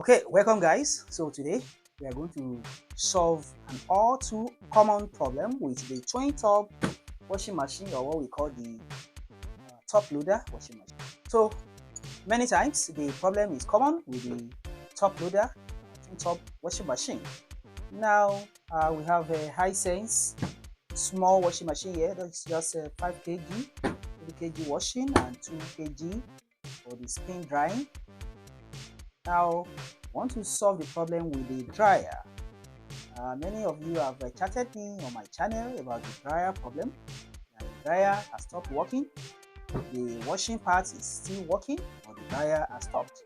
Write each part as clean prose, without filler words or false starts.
Okay, welcome guys. So today we are going to solve an all too common problem with the twin top washing machine, or what we call the top loader washing machine. So many times the problem is common with the top loader twin top washing machine. Now we have a Hisense small washing machine here. That's just 5 kg, 3 kg washing and 2 kg for the spin drying. Now, I want to solve the problem with the dryer. Many of you have chatted me on my channel about the dryer problem. The dryer has stopped working. The washing part is still working, but the dryer has stopped.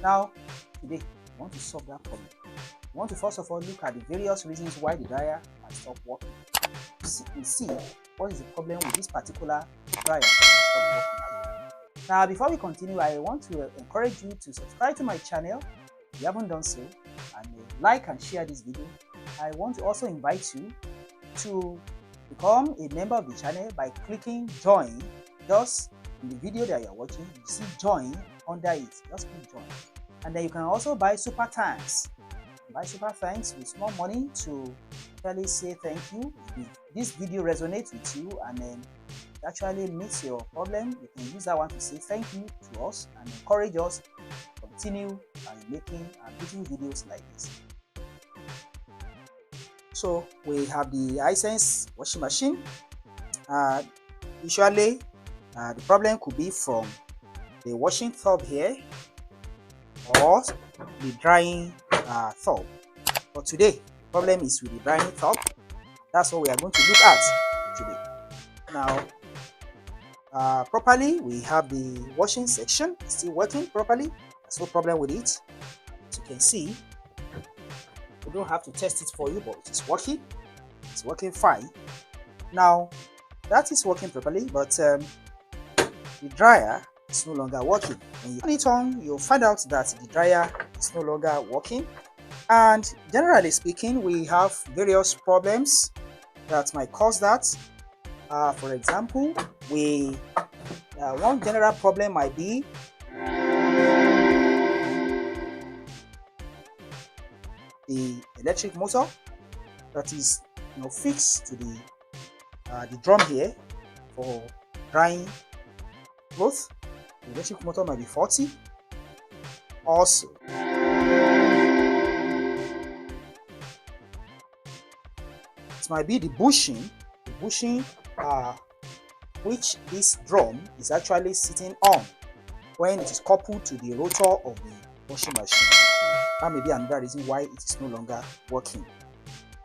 Now, today, I want to solve that problem. I want to first of all look at the various reasons why the dryer has stopped working. We see what is the problem with this particular dryer that has stopped working. Now, before we continue, I want to encourage you to subscribe to my channel if you haven't done so, and like and share this video. I want to also invite you to become a member of the channel by clicking join. Just in the video that you're watching, you see join under it. Just click join, and then you can also buy super thanks. Buy super thanks with small money to really say thank you. If this video resonates with you and then actually meets your problem, you can use that one to say thank you to us and encourage us to continue making beautiful videos like this. So we have the Hisense washing machine. Usually the problem could be from the washing tub here or the drying tub. But today the problem is with the drying tub. That's what we are going to look at today. Now, properly, we have the washing section still working properly. There's no problem with it. As you can see, we don't have to test it for you, but it is working. It's working fine. Now, that is working properly, but the dryer is no longer working. When you turn it on, you'll find out that the dryer is no longer working. And generally speaking, we have various problems that might cause that. For example, one general problem might be the electric motor that is fixed to the drum here for drying clothes. The electric motor might be faulty. Also, it might be the bushing which this drum is actually sitting on when it is coupled to the rotor of the washing machine. That may be another reason why it is no longer working.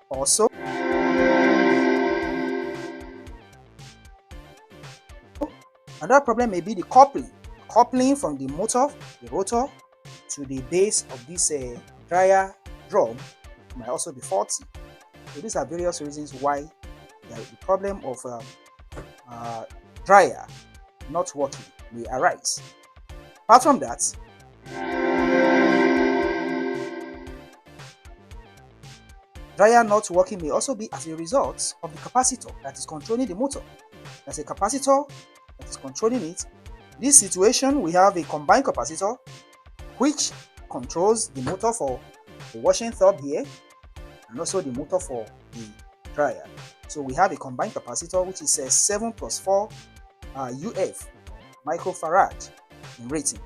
Also, another problem may be the coupling from the motor, the rotor, to the base of this dryer drum might also be faulty. So these are various reasons why the problem of dryer not working may arise. Apart from that, dryer not working may also be as a result of the capacitor that is controlling the motor. There's a capacitor that is controlling it. In this situation, we have a combined capacitor which controls the motor for the washing tub here and also the motor for the dryer. So we have a combined capacitor which is 7 plus 4 UF microfarad in rating.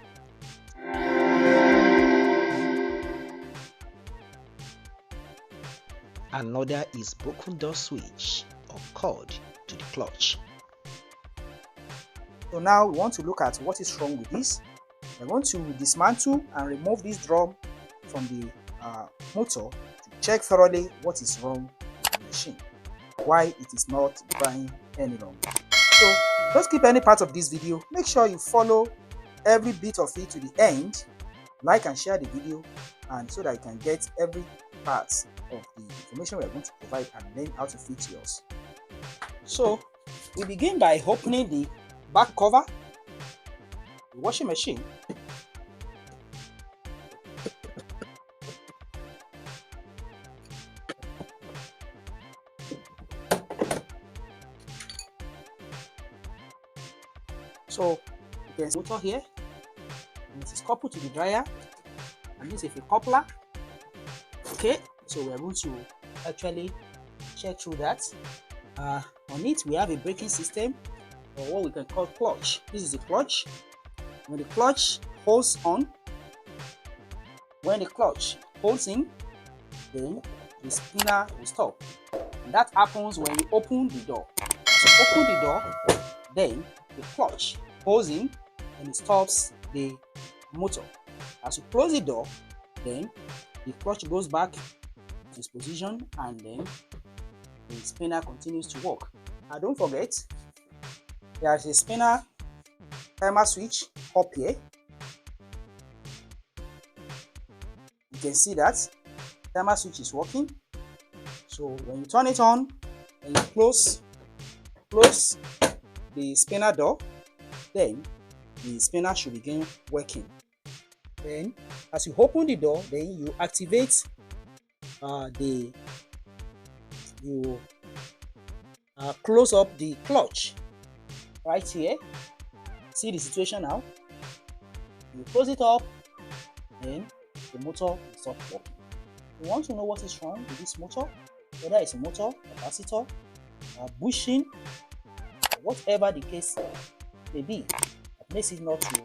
Another is broken door switch or cord to the clutch. So now we want to look at what is wrong with this. We're going to dismantle and remove this drum from the motor to check thoroughly what is wrong with the machine, why it is not drying any longer. So don't skip any part of this video. Make sure you follow every bit of it to the end, like and share the video, and so that you can get every part of the information we are going to provide and learn how to fix yours. So we begin by opening the back cover, the washing machine. So you can see the motor here, and it is coupled to the dryer. and this is a coupler. Okay, so we are going to actually check through that. On it we have a braking system, or what we can call clutch. This is the clutch. When the clutch holds on, when the clutch holds in, then the spinner will stop. And that happens when you open the door. As you open the door, then the clutch holds in and it stops the motor. As you close the door, then the clutch goes back to its position and then the spinner continues to work. And don't forget, there is a spinner timer switch up here. You can see that timer switch is working. So when you turn it on and you close the spinner door, then the spinner should begin working. Then as you open the door, then you activate close up the clutch right here. See the situation now. You close it up, then the motor will stop working. You want to know what is wrong with this motor, whether it's a motor, capacitor, bushing, or whatever the case may be that makes it not to